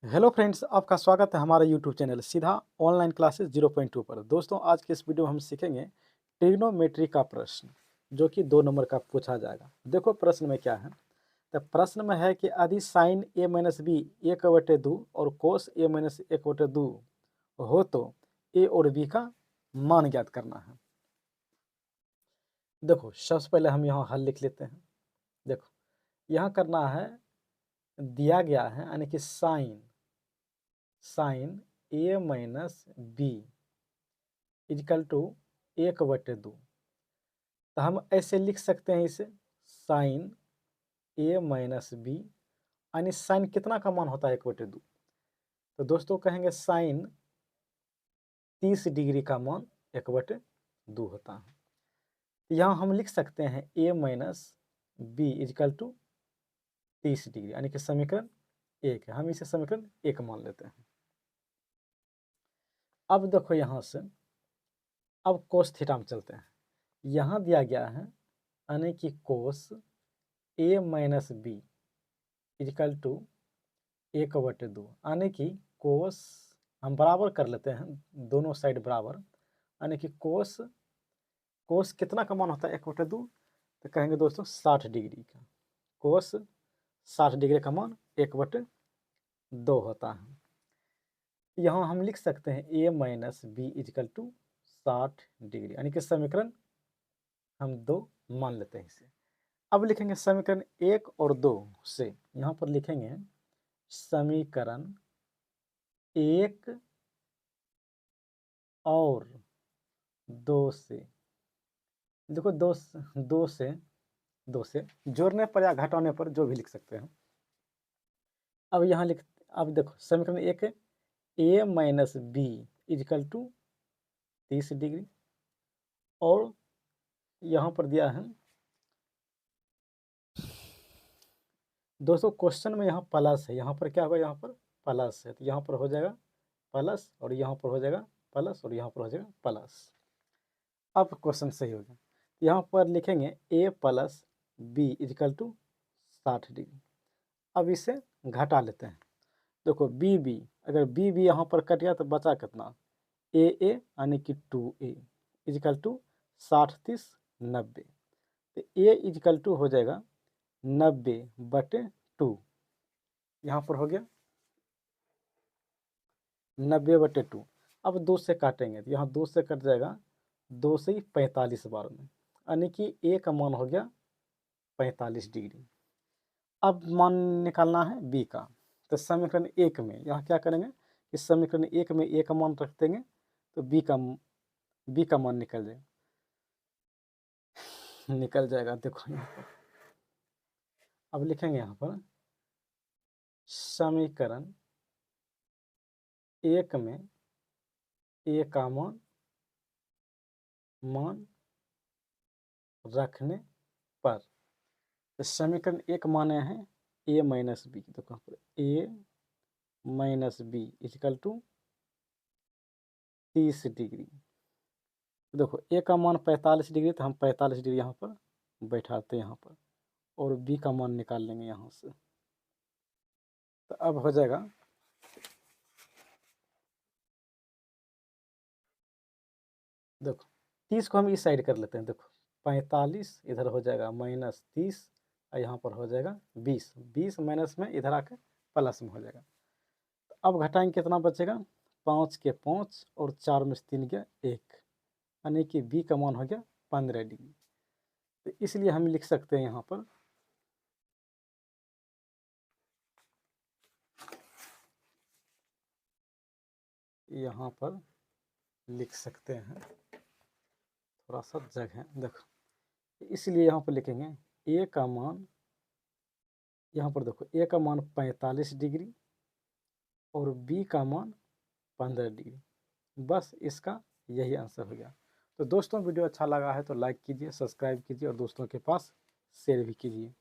Hello friends, आपका स्वागत है हमारे यूट्यूब चैनल सीधा ऑनलाइन क्लासेस 0.2 पर। दोस्तों, आज के इस वीडियो में हम सीखेंगे ट्रिग्नोमेट्री का प्रश्न, जो कि 2 नंबर का पूछा जाएगा। देखो प्रश्न में क्या है। तो प्रश्न में है कि यदि साइन ए माइनस बी 1/2 और कोस ए माइनस 1/2 हो तो ए और बी का मान ज्ञात करना है। देखो सबसे पहले हम यहाँ हल लिख लेते हैं। देखो यहाँ करना है, दिया गया है यानी कि sine A minus B is equal to 1/2। तो हम ऐसे लिख सकते हैं इसे, साइन ए माइनस बी यानी साइन कितना का मान होता है 1/2। तो दोस्तों कहेंगे साइन 30 डिग्री का मान 1/2 होता है। तो यहाँ हम लिख सकते हैं A minus B is equal to 30 degree यानी कि समीकरण 1 है। हम इसे समीकरण 1 मान लेते हैं। अब देखो यहाँ से, अब कोस थीटा में चलते हैं। यहाँ दिया गया है यानी कि कोस ए माइनस बी इजकल टू 1/2 यानी कि कोस हम बराबर कर लेते हैं, दोनों साइड बराबर, यानी कि कोस कितना का मान होता है 1/2। तो कहेंगे दोस्तों 60 डिग्री का। कोस 60 डिग्री का मान 1/2 होता है। यहाँ हम लिख सकते हैं A minus B is equal to 60 degree यानी कि समीकरण हम 2 मान लेते हैं इसे। अब लिखेंगे समीकरण 1 और 2 से, यहाँ पर लिखेंगे समीकरण 1 और 2 से। देखो दो से जोड़ने पर या घटाने पर जो भी लिख सकते हैं। अब यहाँ अब देखो समीकरण 1 A minus B is equal to 30 degree, और यहाँ पर दिया है दोस्तों क्वेश्चन में यहाँ प्लस है, यहाँ पर क्या होगा, यहाँ पर प्लस है, तो यहाँ पर हो जाएगा प्लस और यहाँ पर हो जाएगा प्लस और यहाँ पर हो जाएगा प्लस। अब क्वेश्चन सही हो गया। यहाँ पर लिखेंगे A plus B is equal to 60 degree. अब इसे घटा लेते हैं। देखो बी अगर बी यहाँ पर कट गया तो बचा कितना, ए यानी कि 2a इजकल टू 60 30 90। तो ए इजकल टू हो जाएगा 90/2। यहाँ पर हो गया 90/2। अब 2 से काटेंगे तो यहाँ 2 से कट जाएगा, 2 से ही 45 बार में, यानी कि ए का मान हो गया 45 डिग्री। अब मान निकालना है बी का। तो समीकरण 1 में यहाँ क्या करेंगे, इस समीकरण 1 में ए का मान रख देंगे तो बी का मान निकल जाएगा। देखो यहाँ पर अब लिखेंगे यहाँ पर समीकरण 1 में ए का मान रखने पर, तो समीकरण 1 माने हैं ए माइनस बी। देखो यहाँ पर A minus B is equal to 30 degree. देखो ए का मान 45 डिग्री, तो हम 45 डिग्री यहाँ पर बैठाते हैं यहाँ पर, और बी का मान निकाल लेंगे यहाँ से। तो अब हो जाएगा देखो 30 को हम इस साइड कर लेते हैं। देखो 45 इधर हो जाएगा माइनस 30 और यहाँ पर हो जाएगा 20 माइनस में इधर आकर प्लस में हो जाएगा। तो अब घटाएंगे कितना बचेगा, 5 के 5 और 4 में से 3 गया 1, यानी कि बी का मान हो गया 15 डिग्री। तो इसलिए हम लिख सकते हैं यहाँ पर लिख सकते हैं, थोड़ा सा जगह देखो, इसलिए यहाँ पर लिखेंगे ए का मान, यहाँ पर देखो ए का मान 45 डिग्री और बी का मान 15 डिग्री। बस इसका यही आंसर हो गया। तो दोस्तों वीडियो अच्छा लगा है तो लाइक कीजिए, सब्सक्राइब कीजिए और दोस्तों के पास शेयर भी कीजिए।